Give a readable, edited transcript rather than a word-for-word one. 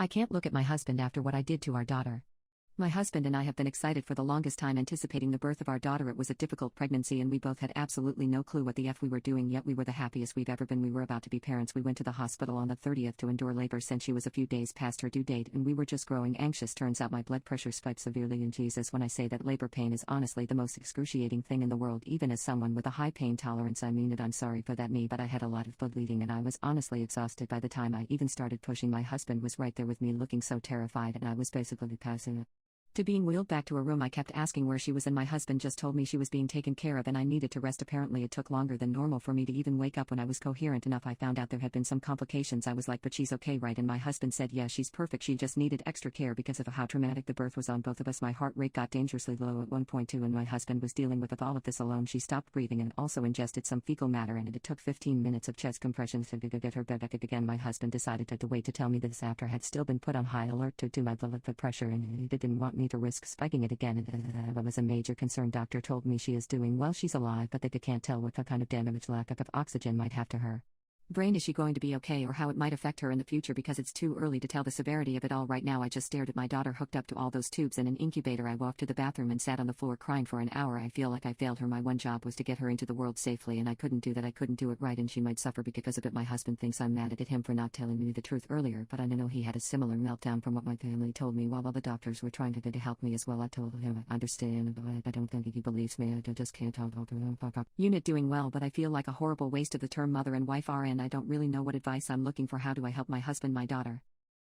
I can't look at my husband after what I did to our daughter. My husband and I have been excited for the longest time anticipating the birth of our daughter. It was a difficult pregnancy and we both had absolutely no clue what the F we were doing, yet we were the happiest we've ever been. We were about to be parents. We went to the hospital on the 30th to endure labor since she was a few days past her due date and we were just growing anxious. Turns out my blood pressure spiked severely, and Jesus, when I say that labor pain is honestly the most excruciating thing in the world, even as someone with a high pain tolerance. I mean it, I'm sorry for that, but I had a lot of blood bleeding and I was honestly exhausted by the time I even started pushing. My husband was right there with me, looking so terrified, and I was basically passing it. To being wheeled back to a room. I kept asking where she was and my husband just told me she was being taken care of and I needed to rest. Apparently it took longer than normal for me to even wake up. When I was coherent enough, I found out there had been some complications. I was like, but she's okay, right? And my husband said, yeah, she's perfect. She just needed extra care because of how traumatic the birth was on both of us. My heart rate got dangerously low at 1.2 and my husband was dealing with all of this alone. She stopped breathing and also ingested some fecal matter, and it took 15 minutes of chest compressions to get her back again. My husband decided to wait to tell me this after I had still been put on high alert to my blood pressure, and he didn't want me to risk spiking it again. That was a major concern. Doctor told me she is doing well, she's alive, but they can't tell what kind of damage lack of oxygen might have to her brain. Is she going to be okay, or how it might affect her in the future? Because it's too early to tell the severity of it all right now. I just stared at my daughter hooked up to all those tubes in an incubator. I walked to the bathroom and sat on the floor crying for an hour. I feel like I failed her. My one job was to get her into the world safely, and I couldn't do that. I couldn't do it right, and she might suffer because of it. My husband thinks I'm mad at him for not telling me the truth earlier, but I know he had a similar meltdown from what my family told me while all the doctors were trying to help me as well. I told him I understand, but I don't think he believes me. I just can't talk to him. Unit doing well, but I feel like a horrible waste of the term mother and wife RN. I don't really know what advice I'm looking for. How do I help my husband, my daughter?